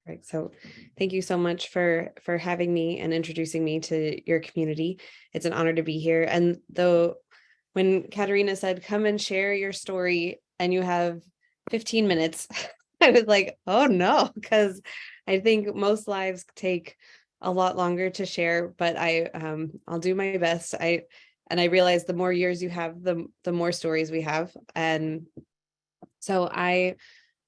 Right. So thank you so much for having me and introducing me to your community. It's an honor to be here. And though when Katerina said, come and share your story and you have 15 minutes, I was like, oh no, because I think most lives take a lot longer to share, but I'll do my best. I realize the more years you have, the more stories we have. And so I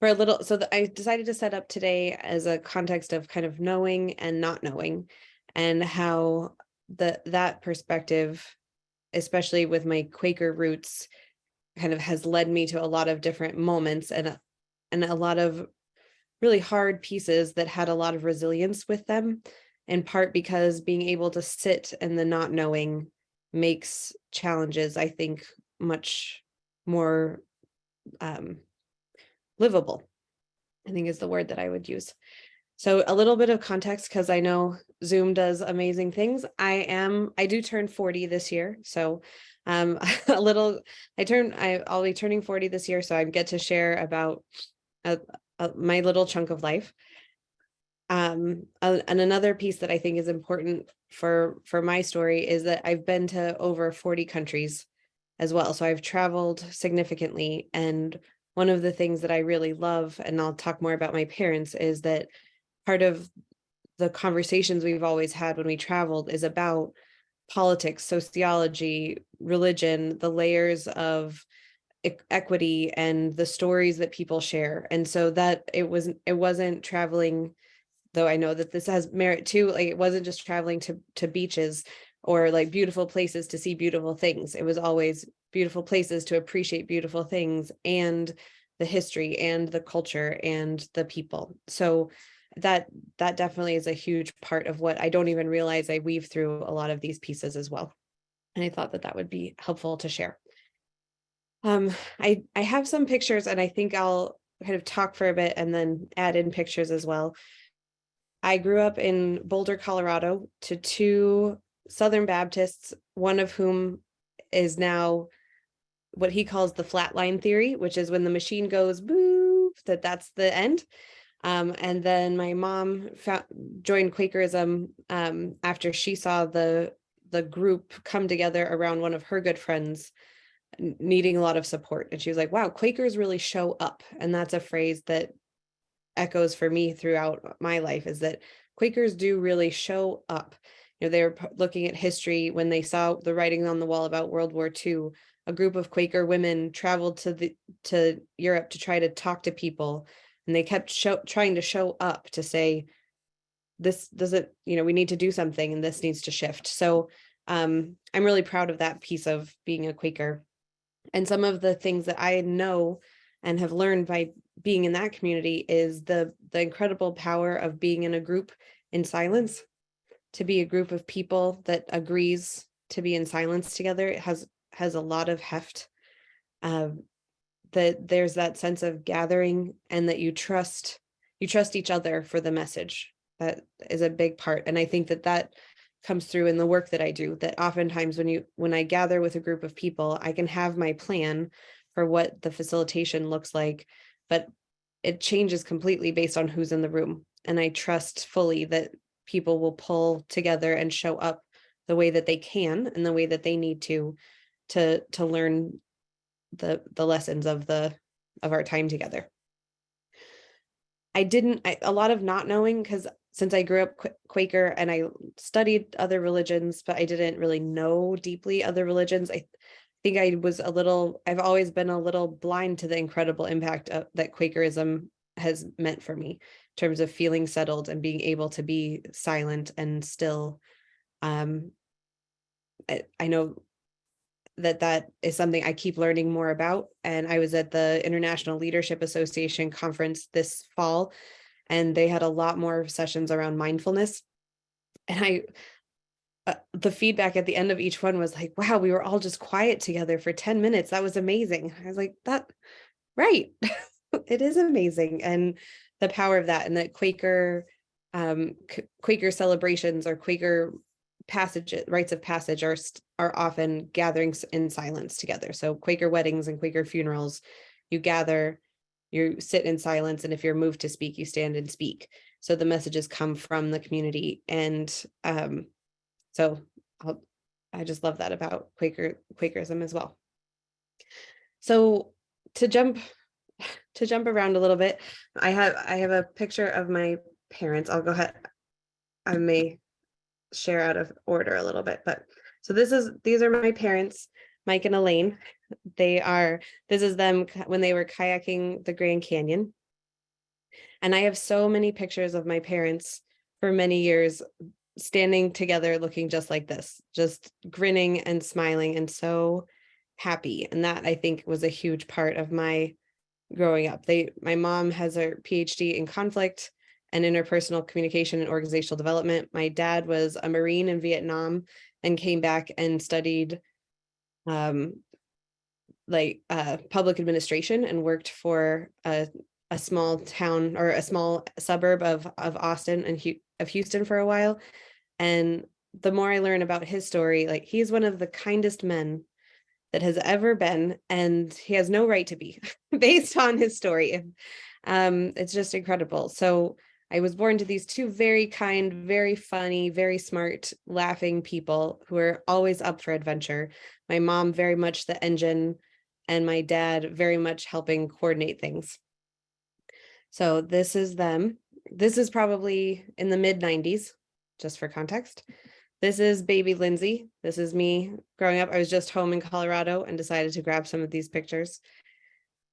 decided to set up today as a context of kind of knowing and not knowing, and how that perspective, especially with my Quaker roots, kind of has led me to a lot of different moments and a lot of really hard pieces that had a lot of resilience with them, in part because being able to sit in the not knowing makes challenges, I think, much more um, livable, I think is the word that I would use. So a little bit of context, because I know Zoom does amazing things. I do turn 40 this year. So a little, I'll be turning 40 this year. So I get to share about uh, my little chunk of life. And another piece that I think is important for my story is that I've been to over 40 countries as well. So I've traveled significantly. And one of the things that I really love, and I'll talk more about my parents, is that part of the conversations we've always had when we traveled is about politics, sociology, religion, the layers of equity and the stories that people share. And so that it wasn't traveling, though I know that this has merit too, like it wasn't just traveling to beaches or like beautiful places to see beautiful things. It was always beautiful places to appreciate beautiful things, and the history and the culture and the people. So that definitely is a huge part of what I don't even realize I weave through a lot of these pieces as well. And I thought that that would be helpful to share. I have some pictures, and I think I'll kind of talk for a bit and then add in pictures as well. I grew up in Boulder, Colorado, to two Southern Baptists, one of whom is now what he calls the flatline theory, which is when the machine goes boo, that's the end. And then my mom joined Quakerism after she saw the group come together around one of her good friends needing a lot of support. And she was like, wow, Quakers really show up. And that's a phrase that echoes for me throughout my life, is that Quakers do really show up. They were looking at history when they saw the writing on the wall about World War II. A group of Quaker women traveled to Europe to try to talk to people, and they kept trying to show up to say, this doesn't, we need to do something and this needs to shift. So I'm really proud of that piece of being a Quaker. And some of the things that I know and have learned by being in that community is the incredible power of being in a group in silence. To be a group of people that agrees to be in silence together, it has a lot of heft. That there's that sense of gathering, and that you trust each other for the message. That is a big part, and I think that comes through in the work that I do. That oftentimes when I gather with a group of people, I can have my plan for what the facilitation looks like, but it changes completely based on who's in the room. And I trust fully that people will pull together and show up the way that they can and the way that they need to learn the lessons of our time together. A lot of not knowing, because since I grew up Quaker and I studied other religions, but I didn't really know deeply other religions. I think I've always been a little blind to the incredible impact that Quakerism has meant for me in terms of feeling settled and being able to be silent and still. I know that is something I keep learning more about. And I was at the International Leadership Association conference this fall, and they had a lot more sessions around mindfulness. And the feedback at the end of each one was like, wow, we were all just quiet together for 10 minutes. That was amazing. I was like, right. It is amazing. And the power of that, and that Quaker celebrations or Quaker rites of passage are often gatherings in silence together. So Quaker weddings and Quaker funerals, you gather you sit in silence, and if you're moved to speak, you stand and speak. So the messages come from the community. And so I just love that about Quakerism as well. So to jump around a little bit, I have a picture of my parents. I'll go ahead. I may share out of order a little bit, but so these are my parents, Mike and Elaine. This is them when they were kayaking the Grand Canyon. And I have so many pictures of my parents for many years standing together looking just like this, just grinning and smiling and so happy. And that, I think, was a huge part of my growing up. My mom has a PhD in conflict and interpersonal communication and organizational development. My dad was a Marine in Vietnam and came back and studied public administration and worked for a small town or a small suburb of Austin and of Houston for a while. And the more I learn about his story, like, he's one of the kindest men that has ever been, and he has no right to be based on his story. It's just incredible. So I was born to these two very kind, very funny, very smart, laughing people who are always up for adventure. My mom very much the engine, and my dad very much helping coordinate things. So this is them. This is probably in the mid 90s, just for context. This is baby Lindsay. This is me growing up. I was just home in Colorado and decided to grab some of these pictures.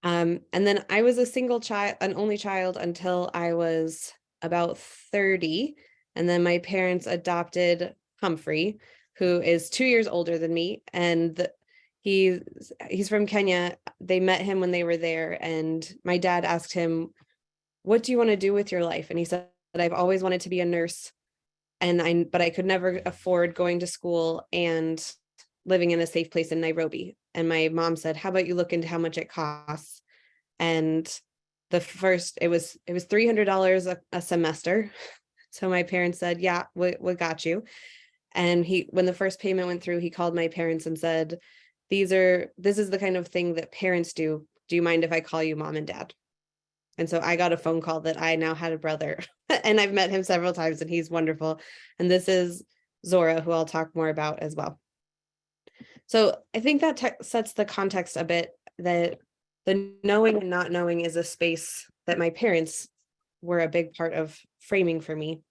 And then I was a single child, an only child, until I was about 30. And then my parents adopted Humphrey, who is 2 years older than me. And he's from Kenya. They met him when they were there. And my dad asked him, "What do you want to do with your life?" And he said, "I've always wanted to be a nurse. But I could never afford going to school and living in a safe place in Nairobi." And my mom said, "How about you look into how much it costs?" And it was $300 a semester. So my parents said, "Yeah, we got you." And when the first payment went through, he called my parents and said, this is the kind of thing that parents do. Do you mind if I call you mom and dad?" And so I got a phone call that I now had a brother, and I've met him several times, and he's wonderful. And this is Zora, who I'll talk more about as well. So I think that sets the context a bit, that the knowing and not knowing is a space that my parents were a big part of framing for me.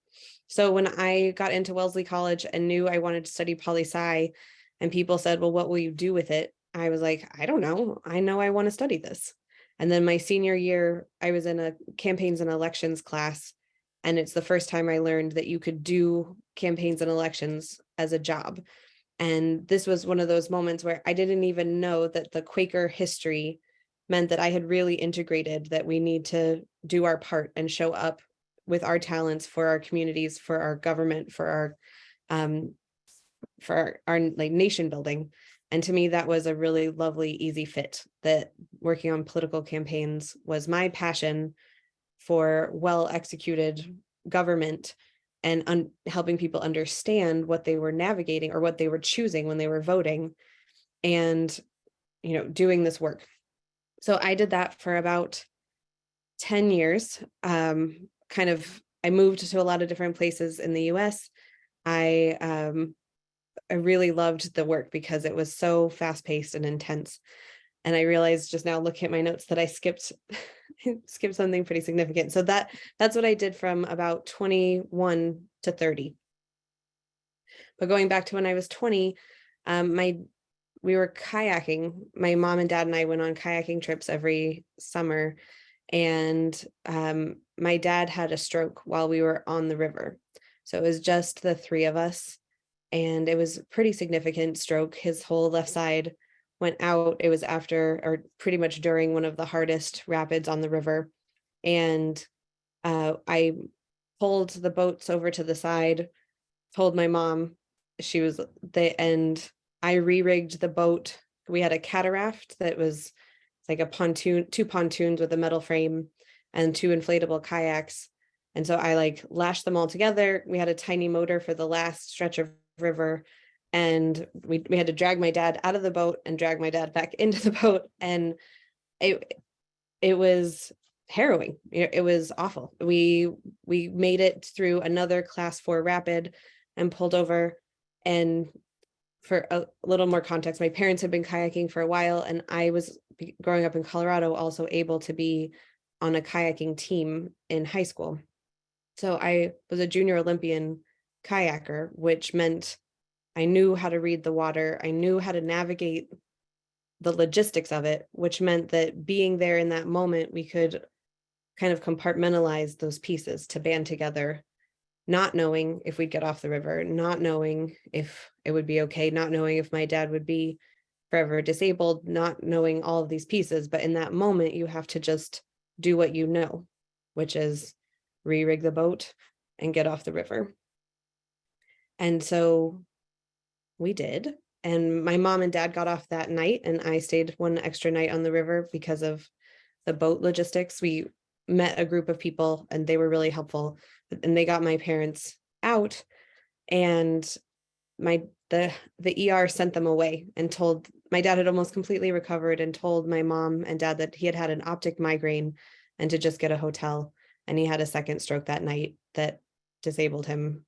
So when I got into Wellesley College and knew I wanted to study poli-sci, and people said, "Well, what will you do with it?" I was like, "I don't know. I know I want to study this." And then my senior year, I was in a campaigns and elections class. And it's the first time I learned that you could do campaigns and elections as a job. And this was one of those moments where I didn't even know that the Quaker history meant that I had really integrated that we need to do our part and show up with our talents for our communities, for our government, for our like nation building. And to me, that was a really lovely, easy fit, that working on political campaigns was my passion for well-executed government and helping people understand what they were navigating or what they were choosing when they were voting, and, doing this work. So I did that for about 10 years. I moved to a lot of different places in the US. I really loved the work because it was so fast-paced and intense. And I realized just now, looking at my notes, that I skipped something pretty significant. So that's what I did from about 21 to 30. But going back to when I was 20, we were kayaking. My mom and dad and I went on kayaking trips every summer. And my dad had a stroke while we were on the river. So it was just the three of us. And it was a pretty significant stroke. His whole left side went out. It was after, or pretty much during, one of the hardest rapids on the river. And I pulled the boats over to the side, told my mom, and I re-rigged the boat. We had a cataract that was like a pontoon, two pontoons with a metal frame and two inflatable kayaks. And so I lashed them all together. We had a tiny motor for the last stretch of river, and we had to drag my dad out of the boat and drag my dad back into the boat. And it was harrowing. It was awful. We made it through another class 4 rapid and pulled over. And for a little more context, my parents had been kayaking for a while, and I was, growing up in Colorado, also able to be on a kayaking team in high school. So I was a junior Olympian kayaker, which meant I knew how to read the water. I knew how to navigate the logistics of it, which meant that being there in that moment, we could kind of compartmentalize those pieces to band together, not knowing if we'd get off the river, not knowing if it would be okay, not knowing if my dad would be forever disabled, not knowing all of these pieces. But in that moment, you have to just do what you know, which is re-rig the boat and get off the river. And so we did. And my mom and dad got off that night, and I stayed one extra night on the river because of the boat logistics. We met a group of people and they were really helpful, and they got my parents out, and the ER sent them away and told, my dad had almost completely recovered, and told my mom and dad that he had had an optic migraine and to just get a hotel. And he had a second stroke that night that disabled him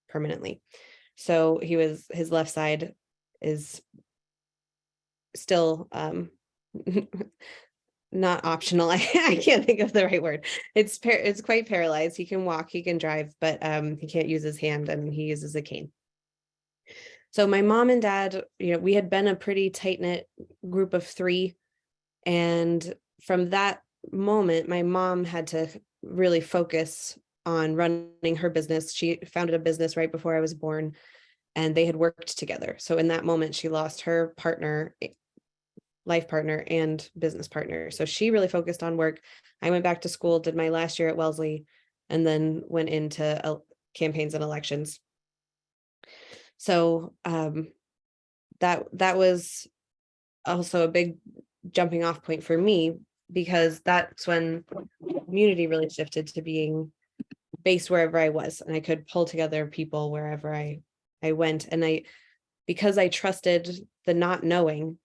permanently. So his left side is still not optional. I can't think of the right word. It's quite paralyzed. He can walk, he can drive, but he can't use his hand, and he uses a cane. So my mom and dad, we had been a pretty tight-knit group of 3. And from that moment, my mom had to really focus on running her business. She founded a business right before I was born, and they had worked together. So in that moment, she lost her partner, life partner, and business partner. So she really focused on work. I went back to school, did my last year at Wellesley, and then went into campaigns and elections. So that was also a big jumping off point for me, because that's when community really shifted to being based wherever I was, and I could pull together people wherever I went. And because I trusted the not knowing,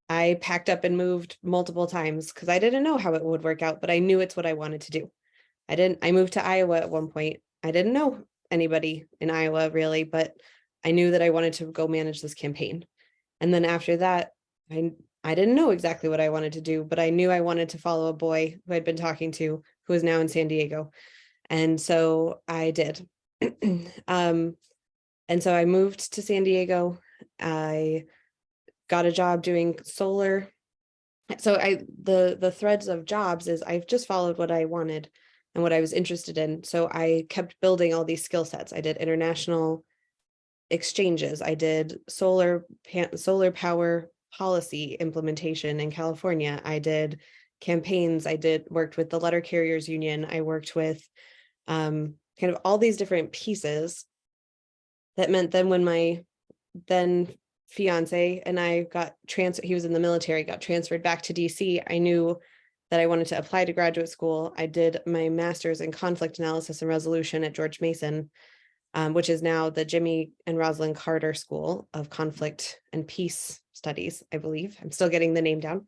I packed up and moved multiple times because I didn't know how it would work out, but I knew it's what I wanted to do. I moved to Iowa at one point. I didn't know anybody in Iowa really, but I knew that I wanted to go manage this campaign. And then after that, I didn't know exactly what I wanted to do, but I knew I wanted to follow a boy who I'd been talking to, who is now in San Diego. And so I did. And so I moved to San Diego. I got a job doing solar. So the threads of jobs is I've just followed what I wanted and what I was interested in. So I kept building all these skill sets. I did international exchanges. I did solar power policy implementation in California. I did campaigns. Worked with the letter carriers union. I worked with kind of all these different pieces. That meant then when my then fiance and I he was in the military, got transferred back to DC, I knew that I wanted to apply to graduate school. I did my master's in conflict analysis and resolution at George Mason, which is now the Jimmy and Rosalind Carter School of Conflict and Peace Studies, I believe. I'm still getting the name down.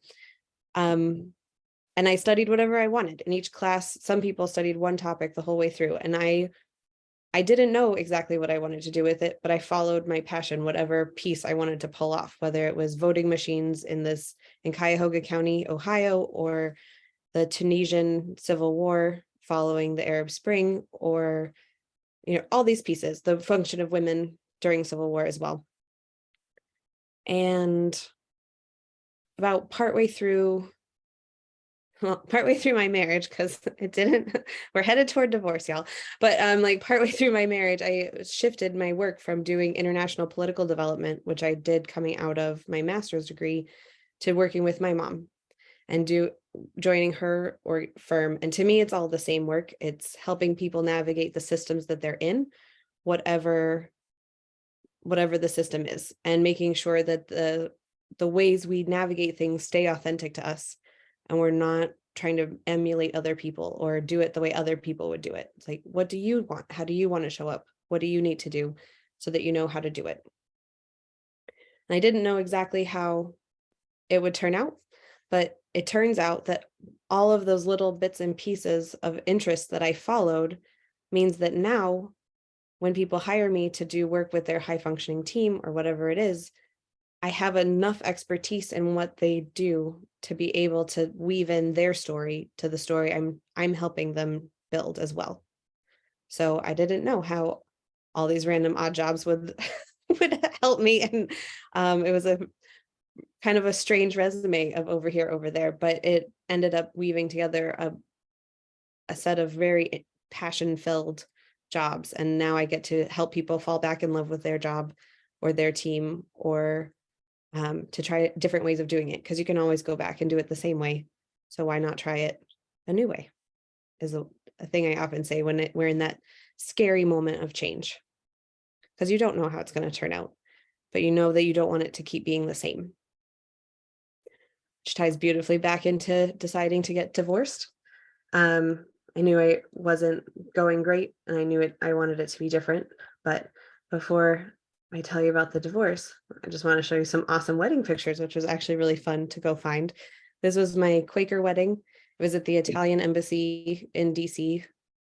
And I studied whatever I wanted. In each class, some people studied one topic the whole way through. And I didn't know exactly what I wanted to do with it, but I followed my passion, whatever piece I wanted to pull off, whether it was voting machines in Cuyahoga County, Ohio, or the Tunisian civil war following the Arab Spring, or all these pieces, the function of women during civil war as well. And about partway through my marriage, because we're headed toward divorce, y'all. But like partway through my marriage, I shifted my work from doing international political development, which I did coming out of my master's degree, to working with my mom and joining her firm. And to me, it's all the same work. It's helping people navigate the systems that they're in, whatever the system is, and making sure that the ways we navigate things stay authentic to us, and we're not trying to emulate other people or do it the way other people would do it. It's like, what do you want? How do you want to show up? What do you need to do so that you know how to do it? And I didn't know exactly how it would turn out, but it turns out that all of those little bits and pieces of interest that I followed means that now when people hire me to do work with their high functioning team or whatever it is, I have enough expertise in what they do to be able to weave in their story to the story I'm helping them build as well. So I didn't know how all these random odd jobs would would help me, and it was a kind of a strange resume of over here, over there, but it ended up weaving together a set of very passion-filled jobs. And now I get to help people fall back in love with their job or their team, or to try different ways of doing it, because you can always go back and do it the same way. So why not try it a new way? Is a thing I often say when we're in that scary moment of change, because you don't know how it's going to turn out, but you know that you don't want it to keep being the same. Which ties beautifully back into deciding to get divorced. I knew I wasn't going great, and I knew I wanted it to be different. But before I tell you about the divorce, I just want to show you some awesome wedding pictures, which was actually really fun to go find. This was my Quaker wedding. It was at the Italian embassy in DC.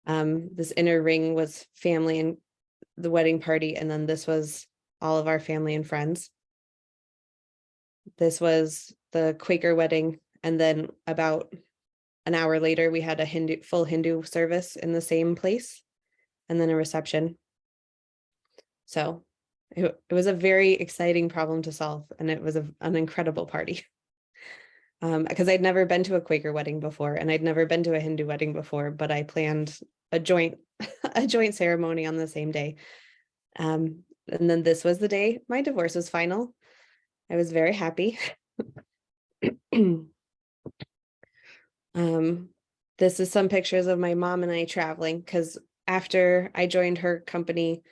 This inner ring was family and the wedding party, and then this was all of our family and friends. This was the Quaker wedding, and then about an hour later, we had a full Hindu service in the same place, and then a reception. So it was a very exciting problem to solve, and it was an incredible party. Because I'd never been to a Quaker wedding before, and I'd never been to a Hindu wedding before, but I planned a joint ceremony on the same day. And then this was the day my divorce was final. I was very happy. This is some pictures of my mom and I traveling, because after I joined her company,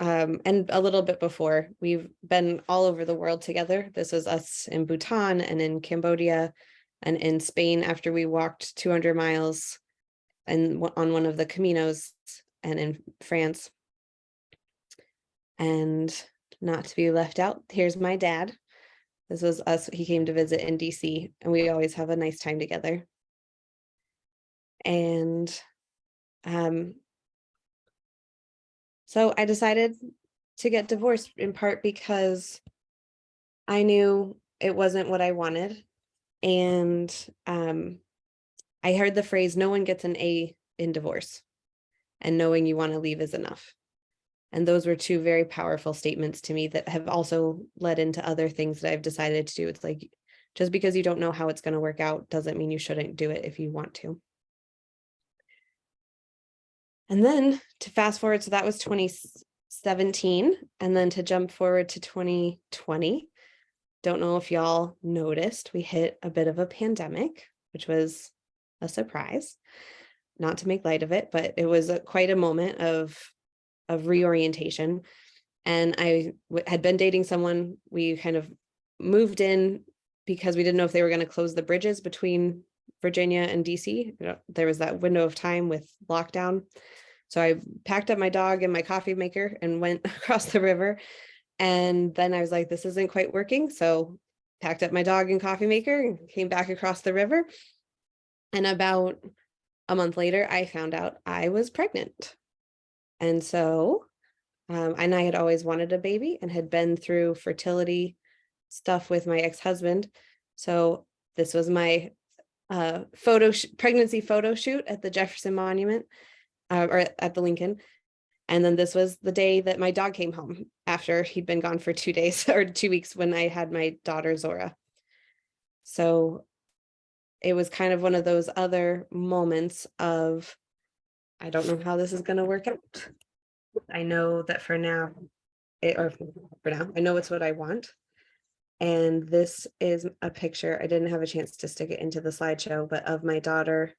and a little bit before, we've been all over the world together. This was us in Bhutan and in Cambodia and in Spain after we walked 200 miles and on one of the Caminos, and in France. And not to be left out, here's my dad. This was us. He came to visit in DC, and we always have a nice time together. And so I decided to get divorced, in part because I knew it wasn't what I wanted. And I heard the phrase, no one gets an A in divorce, and knowing you want to leave is enough. And those were two very powerful statements to me that have also led into other things that I've decided to do. It's like, just because you don't know how it's going to work out doesn't mean you shouldn't do it if you want to. And then to fast forward, so that was 2017, and then to jump forward to 2020. Don't know if y'all noticed, we hit a bit of a pandemic, which was a surprise. Not to make light of it, but it was quite a moment of reorientation. And I had been dating someone. We kind of moved in because we didn't know if they were going to close the bridges between Virginia and DC. There was that window of time with lockdown. So I packed up my dog and my coffee maker and went across the river. And then I was like, this isn't quite working. So packed up my dog and coffee maker and came back across the river. And about a month later, I found out I was pregnant. And so, and I had always wanted a baby and had been through fertility stuff with my ex-husband. So this was my pregnancy photo shoot at the Jefferson Monument, or at the Lincoln. And then this was the day that my dog came home after he'd been gone for 2 days or 2 weeks, when I had my daughter Zora. So it was kind of one of those other moments of, I don't know how this is going to work out. I know that for now, I know it's what I want. And this is a picture, I didn't have a chance to stick it into the slideshow, but of my daughter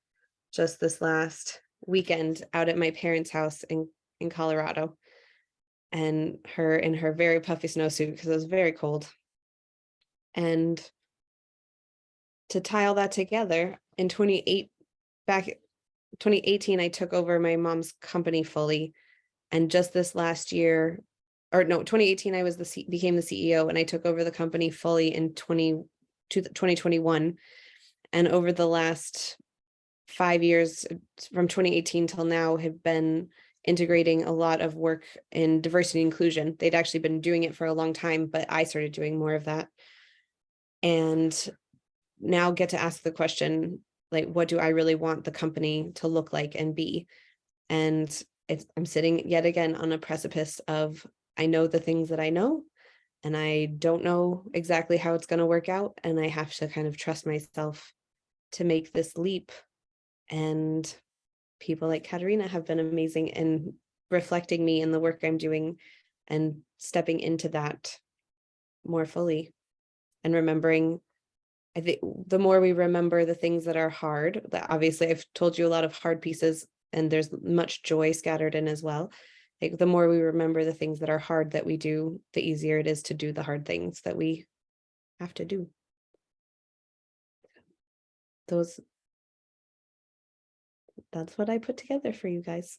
just this last weekend out at my parents' house in Colorado, and her in her very puffy snowsuit because it was very cold. And to tie all that together, in 2018, I took over my mom's company fully. And just this last year, or no, 2018, I became the CEO, and I took over the company fully in 2021. And over the last 5 years, from 2018 till now, have been integrating a lot of work in diversity and inclusion. They'd actually been doing it for a long time, but I started doing more of that. And now get to ask the question, like, what do I really want the company to look like and be? And I'm sitting yet again on a precipice of, I know the things that I know, and I don't know exactly how it's going to work out. And I have to kind of trust myself to make this leap. And people like Katerina have been amazing in reflecting me in the work I'm doing and stepping into that more fully and remembering. I think the more we remember the things that are hard, that obviously I've told you a lot of hard pieces and there's much joy scattered in as well. Like the more we remember the things that are hard that we do, the easier it is to do the hard things that we have to do. That's what I put together for you guys.